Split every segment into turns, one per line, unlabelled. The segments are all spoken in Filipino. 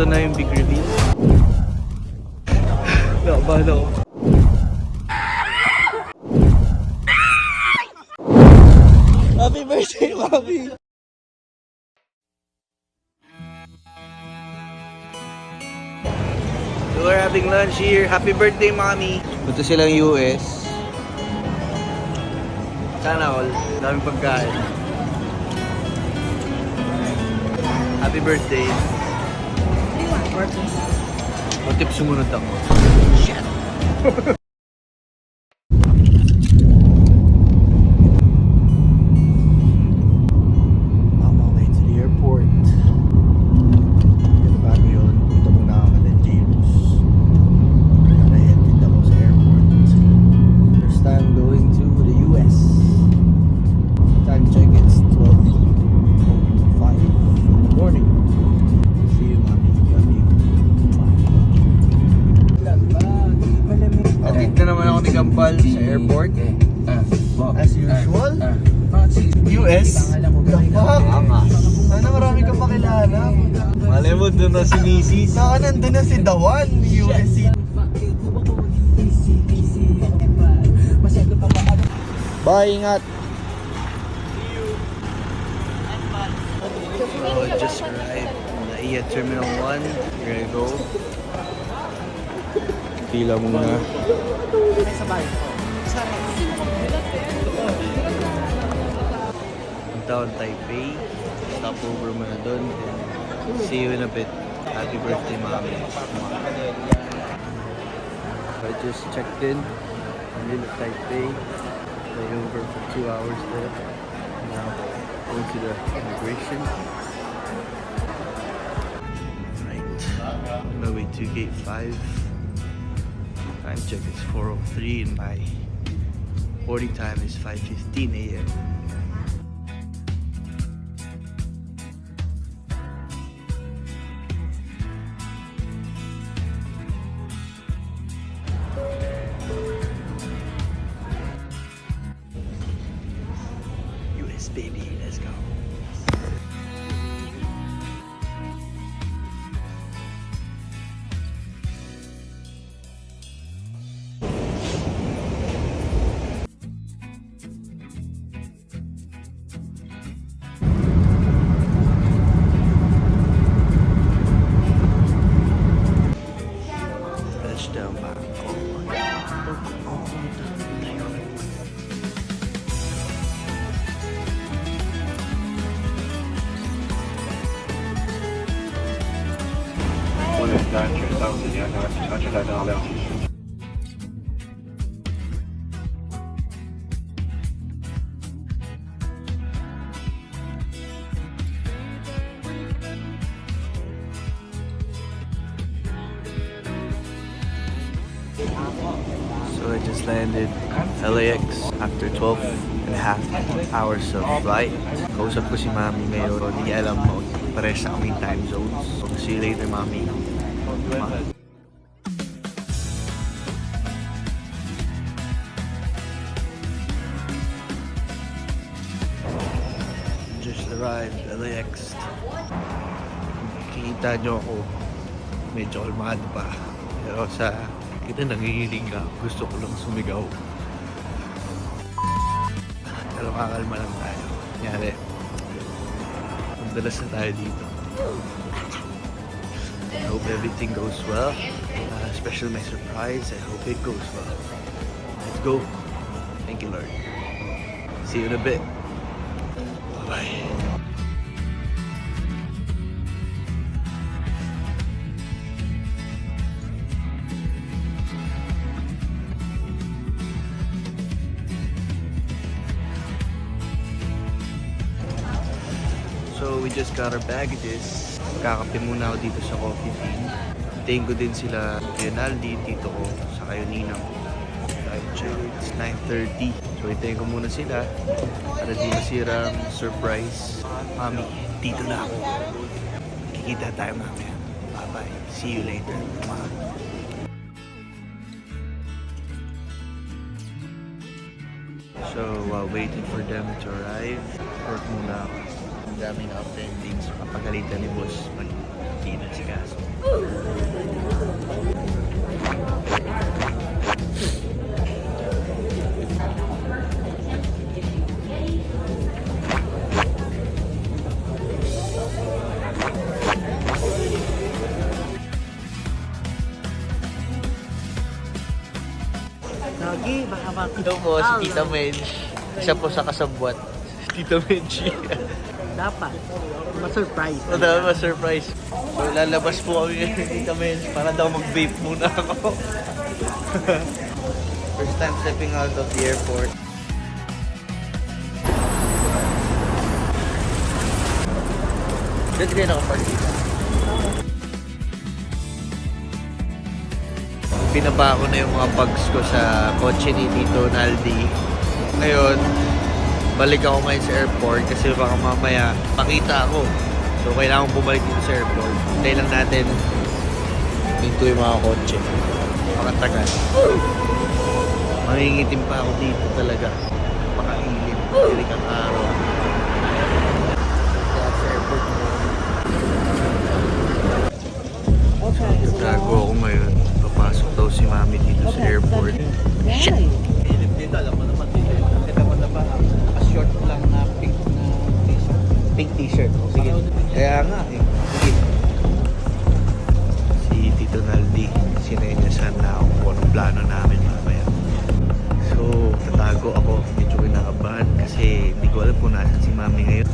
Ito na yung big reveal. Nakabahan ako. Happy birthday, Mami! So we're having lunch here. Happy birthday, Mami! Punta silang US. Sana all. Daming pagkain. Happy birthday. O tip sumunod ako. Shit! On my way to the airport. Bago yun, dito muna ako ng James. Nakahead din ako sa airport. First time going to the US. Time check, it's 12:05 in the morning. See you, Mommy. Love you. Atid na naman ako ni Kampal sa airport. As usual. US? Fuck! Sana marami kang pakilala. Malay mo, doon na si Mrs. Saka nandun na si Dawan, USC. Bye, ingat! So, just arrived in NAIA Terminal 1. We're gonna go. Pila muna. Down Taipei. Stop over muna doon. See you in a bit. Happy birthday, Mommy. I just checked in Little Taipei. Stay over for 2 hours there. Now going to the immigration. Right. On my way to gate 5. Time check is 4:03 and my boarding time is 5:15 a.m. US baby, let's go. Touchdown, Bangkok. So I just landed LAX after 12 and a half hours of flight. Kausap ko si Mami ngayon. Hindi niya alam mo, pares sa aming time zones. So see you later, Mami. Just arrived LAX. Kikita nyo ako, medyo kalmado pa. Pero sa kita nanginginig ka, gusto ko lang sumigaw. Pero kakalma lang tayo. Kunyari, magdalas na tayo dito. I hope everything goes well. Especially my surprise, I hope it goes well. Let's go. Thank you, Lord. See you in a bit. Bye-bye. So we just got our baggages. Kakape muna ako dito sa Coffee Bean. Hintayin ko din sila Renaldi, tito ko, sa kayo Ninang. Time check, it's 9:30. So hintayin ko muna sila para di masirang surprise. Mami, dito na ako. Kikita tayo mamaya. Bye-bye. See you later. So while waiting for them to arrive, work muna ako. Ang daming na pending, so kapagalitan ni boss, mag-inan si Kaso.
Sige, baka bakit.
Ito po, si Tita Mench. Isa po sa kasabwat. Si Tita Mench.
Dapat. Ma-surprise.
O dapat ma-surprise. So, lalabas po kami ngayon, Tita Mench. Para daw mag-vape muna ako. First time stepping out of the airport. Dito kayo nakapark dito. Binaba ko na yung mga bags ko sa kotse ni Tito Naldi. Ngayon, balik ako ngayon sa airport kasi baka mamaya pakita ako. So, kailangan bumalik dito sa airport. Hintay lang natin dito yung mga kotse. Makatagal. Mangingitim pa ako dito talaga. Napakainit. Pilik ang araw. Kaya sa airport mo. Gago ako ngayon. Papasok daw si Mami dito sa airport. Shit! Dito, alam mo naman dito. Kita mo na ba? Naka-short lang na pink na t-shirt. Pink t-shirt. Sige. Kaya nga eh. Sige. Si Tito Naldi, sinenyasan na ako kung anong plano namin mamaya. So, tatago ako. Medyo kinakabahan kasi hindi ko alam kung nasan si Mami ngayon.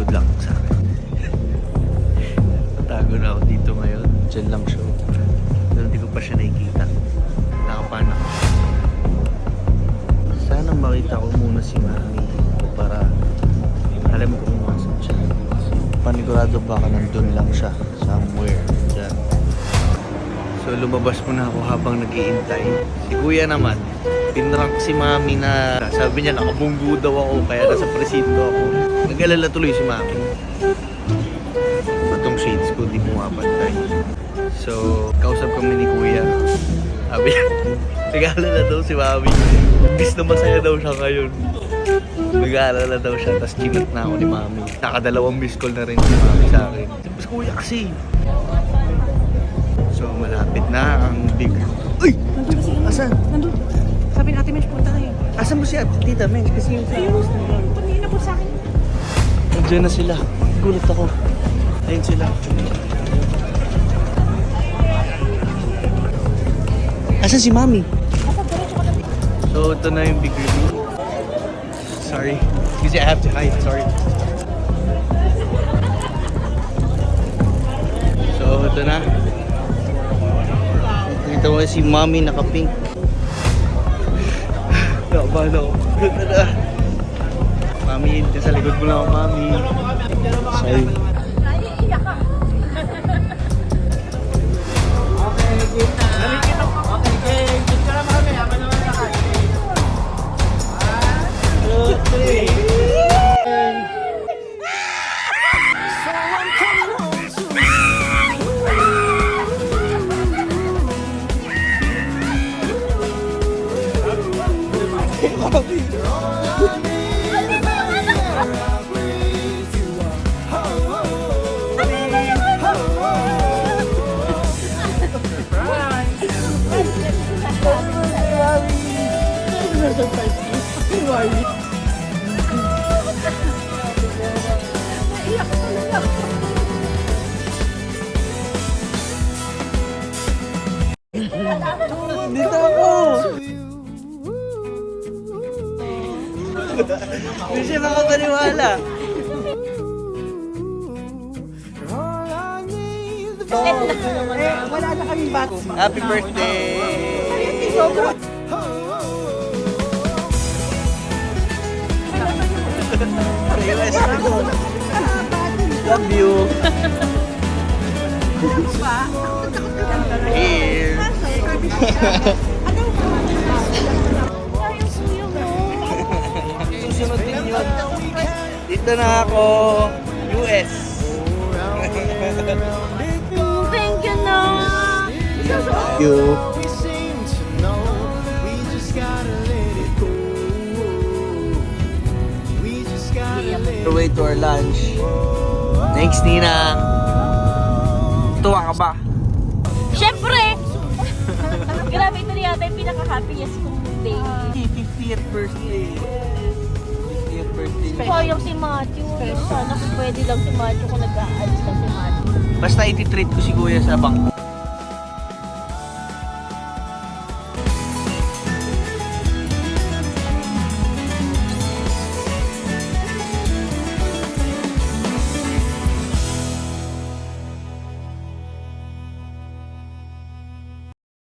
Good luck sa akin. Tatago na ako dito ngayon. Diyan lang siya. Pero hindi ko pa siya nakikita. Nakapan ako. Sana makita ko muna si Mami para alam ko kung nasan siya. Panigurado baka nandun lang siya somewhere dyan. So lumabas muna ako habang nag-iintay. Si Kuya naman, pinrank si Mami na sabi niya nakabunggo daw ako kaya nasa presinto ako. Nag-alala tuloy si Mami. Batong shades ko di pumapantay. So kausap kami ni Kuya. Sabi niya, nag-alala daw si Mami. Imbis na masaya daw siya ngayon. Nag-aalala daw siya, tapos chinat na ako ni Mami. Nakadalawang miss call na rin si Mami sa akin. Tapos Kuya kasi. So malapit na ang big... Uy! Asan?
Nandun. Sabi natin, Mench, punta kayo.
Asan mo si Tita Mench? Kasi yung flowers na yun.
Tumingin na po sa akin.
Nandiyan na sila. Gulat ako. Ayun sila. Asan si Mami? So ito na yung big reveal. Sorry. Kasi I have to hide. Sorry. So ito na. Nakita mo si Mami naka-pink. Nakabahan ako. Ito na. Mami, sa likod mo lang ako, Mami. Sorry.
Naiiyak ka.
Dito ako! Hindi siya makapaniwala.
Wala na kaming bago.
Happy birthday! US ako. Love you. Here. Susunod din yun. Dito na ako. US.
Thank you, no.
Thank you. On the way to our lunch. Thanks, Ninang. Tuwa ka ba?
Siyempre! Grabe, ito yata yung pinaka-happiest kong day.
50th birthday. 50th birthday.
Sayang si Matthew. Sana kung pwede lang si Matthew kung nag-aalis lang si Matthew.
Basta ititreat ko si Kuya sa bangko.